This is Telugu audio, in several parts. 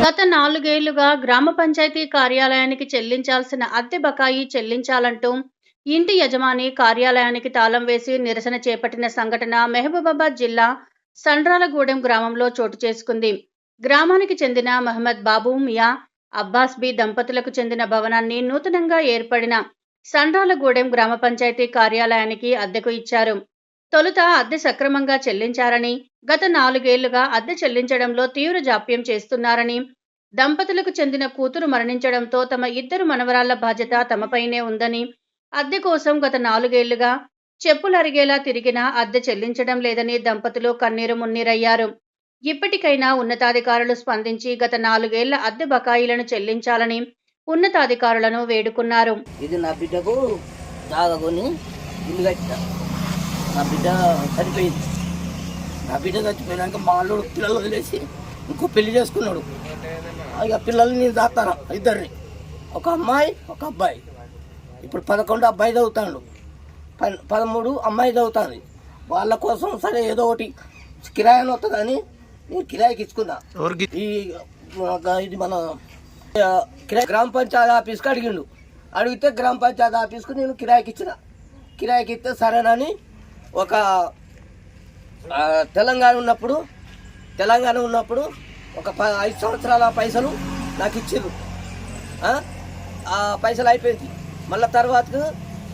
గత 4 ఏళ్లుగా గ్రామ పంచాయతీ కార్యాలయానికి చెల్లించాల్సిన అద్దె బకాయి చెల్లించాలంటూ ఇంటి యజమాని కార్యాలయానికి తాళం వేసి నిరసన చేపట్టిన సంఘటన మహబూబాబాద్ జిల్లా సండ్రాలగూడెం గ్రామంలో చోటు చేసుకుంది. గ్రామానికి చెందిన మహమ్మద్ బాబు మియా అబ్బాస్ బి దంపతులకు చెందిన భవనాన్ని నూతనంగా ఏర్పడిన సండ్రాలగూడెం గ్రామ పంచాయతీ కార్యాలయానికి అద్దెకు ఇచ్చారు. తొలుత అద్దె సక్రమంగా చెల్లించారని, గత 4 ఏళ్లుగా అద్దె చెల్లించడంలో తీవ్ర జాప్యం చేస్తున్నారని, దంపతులకు చెందిన కూతురు మరణించడంతో తమ ఇద్దరు మనవరాళ్ల బాధ్యత తమపైనే ఉందని, అద్దె కోసం గత 4 ఏళ్లుగా చెప్పులరిగేలా తిరిగినా అద్దె చెల్లించడం లేదని దంపతులు కన్నీరు మున్నీరయ్యారు. ఇప్పటికైనా ఉన్నతాధికారులు స్పందించి గత 4 ఏళ్ల అద్దె బకాయిలను చెల్లించాలని ఉన్నతాధికారులను వేడుకున్నారు. ఇది నా బిడ్డకు తాగకొని ఇల్లు కట్టిన. నా బిడ్డ చనిపోయింది. నా బిడ్డ చచ్చిపోయినాక మా అల్లుడు పిల్లలు వదిలేసి ఇంకో పెళ్లి చేసుకున్నాడు. ఇక పిల్లల్ని నేను దాస్తాను ఇద్దరిని, ఒక అమ్మాయి ఒక అబ్బాయి. ఇప్పుడు 11 అబ్బాయి చదువుతాడు, 13 అమ్మాయి చదువుతుంది. వాళ్ళ కోసం సరే ఏదో ఒకటి కిరాయిని వస్తుందని నేను కిరాయికి ఇచ్చుకున్నా. ఇది మన గ్రామ పంచాయతీ ఆఫీస్కి అడిగితే గ్రామ పంచాయతీ ఆఫీస్కు నేను కిరాయికి ఇచ్చిన. కిరాయికి ఇస్తే సరేనని ఒక తెలంగాణ ఉన్నప్పుడు ఒక 5 సంవత్సరాల పైసలు నాకు ఇచ్చారు. ఆ పైసలు అయిపోయింది. మళ్ళీ తర్వాతకు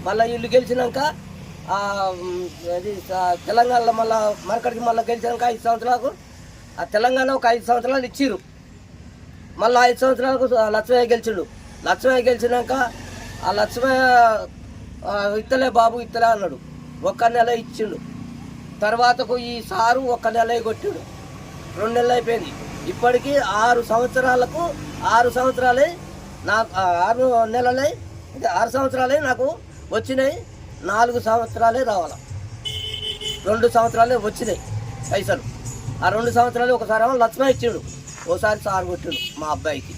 మళ్ళీ ఇల్లు గెలిచినాక అది తెలంగాణలో మళ్ళీ మరకడికి మళ్ళీ గెలిచినాక 5 సంవత్సరాలకు ఆ తెలంగాణ ఒక 5 సంవత్సరాలు ఇచ్చిర్రు. మళ్ళీ 5 సంవత్సరాలకు లక్ష్మయ్య గెలిచిండు. లక్ష్మయ్య గెలిచినాక ఆ లక్ష్మయ్య ఇత్తలే బాబు ఇత్తలే అన్నాడు. 1 నెల ఇచ్చిండు. తర్వాతకు ఈ సారు 1 నెల కొట్టిండు. 2 నెలలు అయిపోయింది. ఇప్పటికీ 6 సంవత్సరాలే నాకు 6 నెలలే 6 సంవత్సరాలే నాకు వచ్చినాయి. 4 సంవత్సరాలే రావాలి. 2 సంవత్సరాలే వచ్చినాయి పైసలు. ఆ 2 సంవత్సరాలు ఒకసారి ఏమో లక్ష్మయ్య ఇచ్చిండు, ఓసారి సారు కొట్టిండు మా అబ్బాయికి.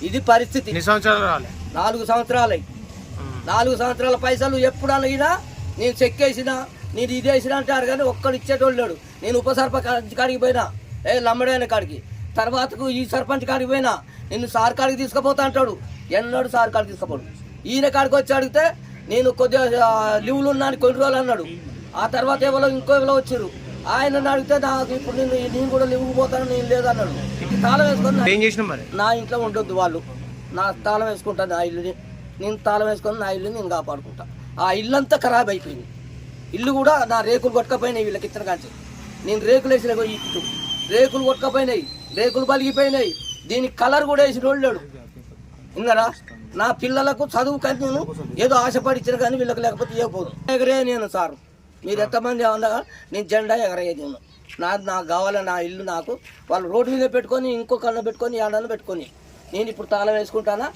ఇది పరిస్థితి. 4 సంవత్సరాలే. 4 సంవత్సరాల పైసలు ఎప్పుడు అడిగినా నేను చెక్ వేసినా, నేను ఇది వేసినా అంటారు కానీ ఒక్కడు ఇచ్చేటోళ్ళు లేడు. నేను ఉప సర్పంచ్ కాడికి పోయినా, లమ్మడైన కాడికి. తర్వాతకు ఈ సర్పంచ్ కాడికి పోయినా, నిన్ను సార్ కాడికి తీసుకుపోతా అంటాడు. ఎన్నడు సార్ కాడికి తీసుకుపోడు. ఈయన కాడికి వచ్చి అడిగితే నేను కొద్దిగా లీవులు ఉన్నాను కొన్ని రోజులు అన్నాడు. ఆ తర్వాత ఇంకో వచ్చారు. ఆయన అడిగితే నాకు ఇప్పుడు నేను కూడా లీవుకు పోతాను, నేను లేదన్నాడు. తాళం వేసుకొని నా ఇంట్లో ఉండొద్దు, వాళ్ళు నా తాళం వేసుకుంటాను. నా ఇల్లుని నేను తాళం వేసుకొని నా ఇల్లుని నేను కాపాడుకుంటా. ఆ ఇల్లంతా ఖరాబ్ అయిపోయింది. ఇల్లు కూడా నా రేకులు కొట్టుకపోయినాయి. వీళ్ళకి ఇచ్చిన కాంచి నేను రేకులు వేసిన ఇటు రేకులు కొట్టుకపోయినాయి, రేకులు పలిగిపోయినాయి. దీనికి కలర్ కూడా వేసిన వాళ్ళు లేడు. విన్నారా? నా పిల్లలకు చదువు కానీ నేను ఏదో ఆశపడి ఇచ్చిన కానీ వీళ్ళకి లేకపోతే ఇవ్వకపోదు. ఎగరే నేను సార్, మీరు ఎంతమంది ఏమన్నా నేను జెండా ఎగరేది. నేను నాకు కావాలి నా ఇల్లు. నాకు వాళ్ళు రోడ్డు మీద పెట్టుకొని ఇంకో కన్ను పెట్టుకొని ఏడను పెట్టుకొని నేను ఇప్పుడు తాళం వేసుకుంటానా.